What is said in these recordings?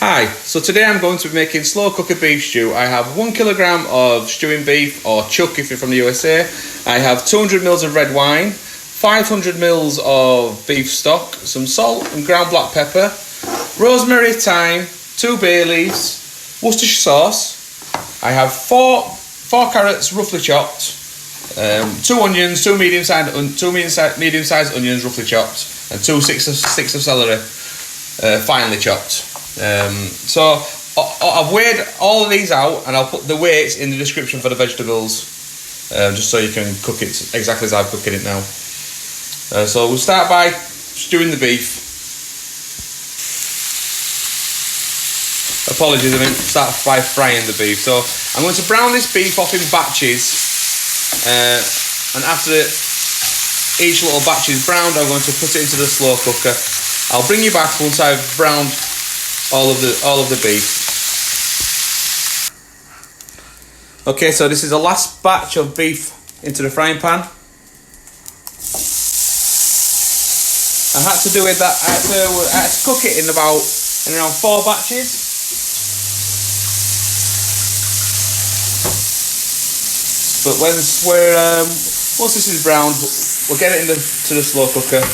Hi, so today I'm going to be making slow cooker beef stew. I have 1 kilogram of stewing beef, or chuck if you're from the USA. I have 200 mils of red wine, 500 mils of beef stock, some salt and ground black pepper, rosemary, thyme, 2 bay leaves, Worcestershire sauce. I have four carrots roughly chopped, 2 onions, 2 medium-sized onions roughly chopped, and 2 sticks of celery finely chopped. So I've weighed all of these out, and I'll put the weights in the description for the vegetables, just so you can cook it exactly as I'm cooking it now. So we'll start by stewing the beef. Apologies, I didn't start by frying the beef. So I'm going to brown this beef off in batches, and after each little batch is browned, I'm going to put it into the slow cooker. I'll bring you back once I've browned all of the beef. Okay, so this is the last batch of beef into the frying pan. I had to do it that I had to cook it in around 4 batches. But once this is browned, we'll get it to the slow cooker.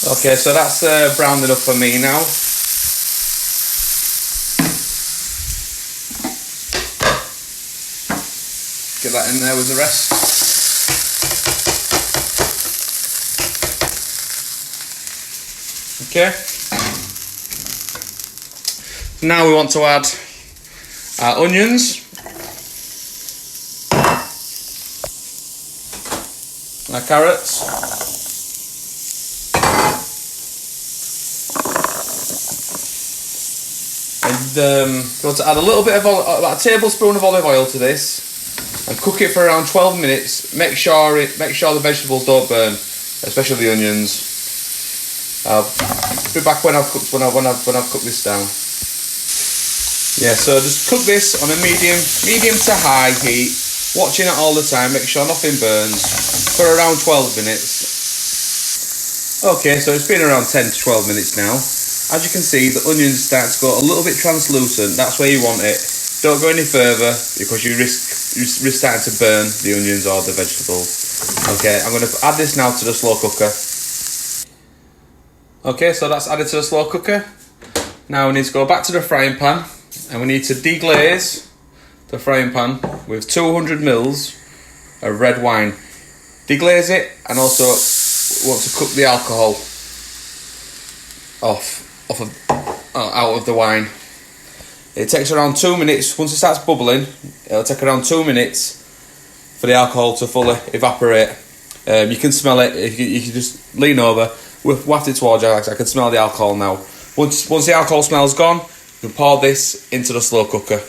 Okay, so that's browned enough for me now. Get that in there with the rest. Okay. Now we want to add our onions, our carrots, and going to add a little bit of about a tablespoon of olive oil to this, and cook it for around 12 minutes. Make sure the vegetables don't burn, especially the onions. I'll be back when I've cooked this down. Yeah, so just cook this on a medium to high heat, watching it all the time. Make sure nothing burns for around 12 minutes. Okay, so it's been around 10 to 12 minutes now. As you can see, the onions start to go a little bit translucent. That's where you want it. Don't go any further because you risk starting to burn the onions or the vegetables. Okay, I'm going to add this now to the slow cooker. Okay, so that's added to the slow cooker. Now we need to go back to the frying pan, and we need to deglaze the frying pan with 200 mils of red wine. Deglaze it, and also want to cook the alcohol out of the wine. It takes around 2 minutes. Once it starts bubbling, it'll take around 2 minutes for the alcohol to fully evaporate. You can smell it. You can just lean over, waft it towards you. I can smell the alcohol now. Once the alcohol smell's gone, you can pour this into the slow cooker.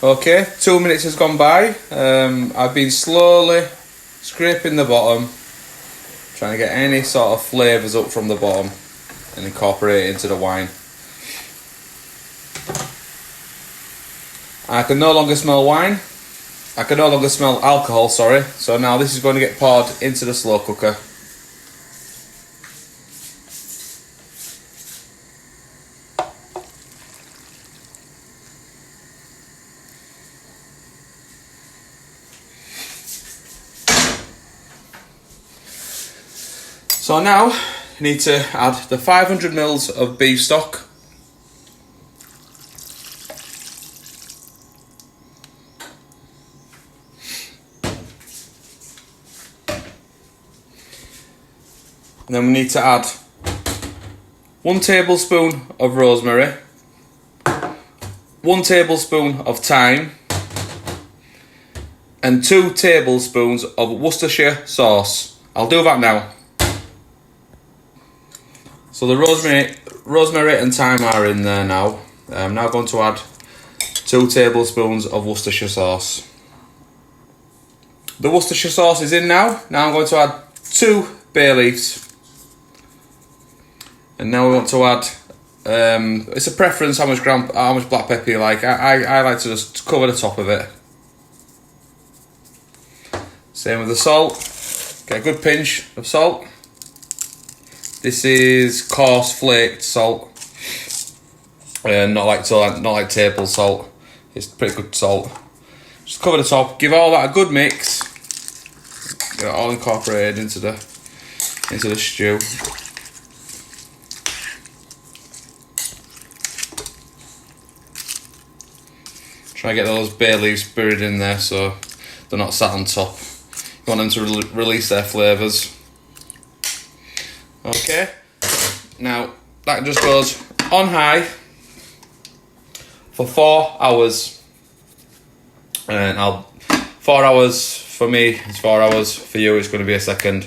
Okay, 2 minutes has gone by. I've been slowly scraping the bottom, trying to get any sort of flavours up from the bottom and incorporate it into the wine. I can no longer smell wine. I can no longer smell alcohol, sorry. So now this is going to get poured into the slow cooker. So now you need to add the 500 mils of beef stock. And then we need to add 1 tablespoon of rosemary, 1 tablespoon of thyme, and 2 tablespoons of Worcestershire sauce. I'll do that now. So the rosemary and thyme are in there now. I'm now going to add 2 tablespoons of Worcestershire sauce. The Worcestershire sauce is in now. Now I'm going to add 2 bay leaves. And now we want to add, it's a preference how much black pepper you like. I like to just cover the top of it. Same with the salt. Get a good pinch of salt. This is coarse flaked salt, not like table salt. It's pretty good salt. Just cover the top, give all that a good mix. Get it all incorporated into the stew. Try to get those bay leaves buried in there so they're not sat on top. You want them to release their flavours. Okay, now that just goes on high for 4 hours. And 4 hours for me, it's 4 hours. For you, it's going to be a second.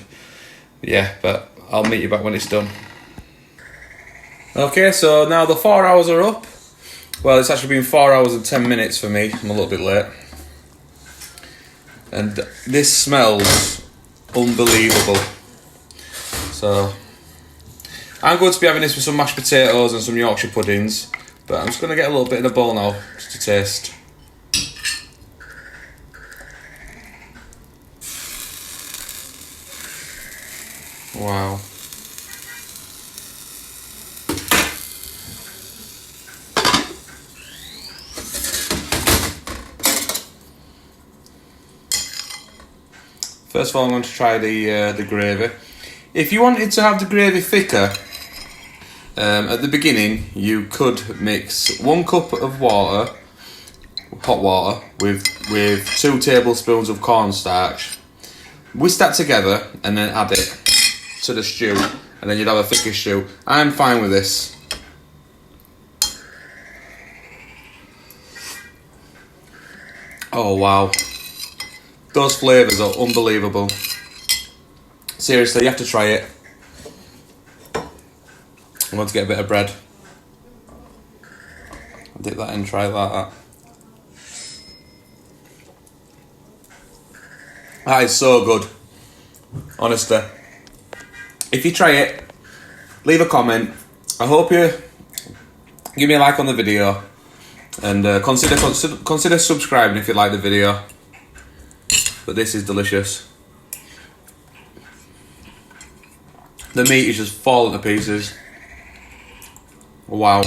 Yeah, but I'll meet you back when it's done. Okay, so now the 4 hours are up. Well, it's actually been 4 hours and 10 minutes for me. I'm a little bit late. And this smells unbelievable. So, I'm going to be having this with some mashed potatoes and some Yorkshire puddings. But I'm just going to get a little bit in a bowl now, just to taste. Wow. First of all, I'm going to try the gravy. If you wanted to have the gravy thicker, at the beginning you could mix 1 cup of water, hot water, with 2 tablespoons of cornstarch. Whisk that together and then add it to the stew, and then you'd have a thicker stew. I'm fine with this. Oh wow, those flavours are unbelievable. Seriously, you have to try it. I'm going to get a bit of bread. I'll dip that in, try it like that. That is so good, honestly. If you try it, leave a comment. I hope you give me a like on the video, and consider subscribing if you like the video. But this is delicious. The meat is just falling to pieces. Wow.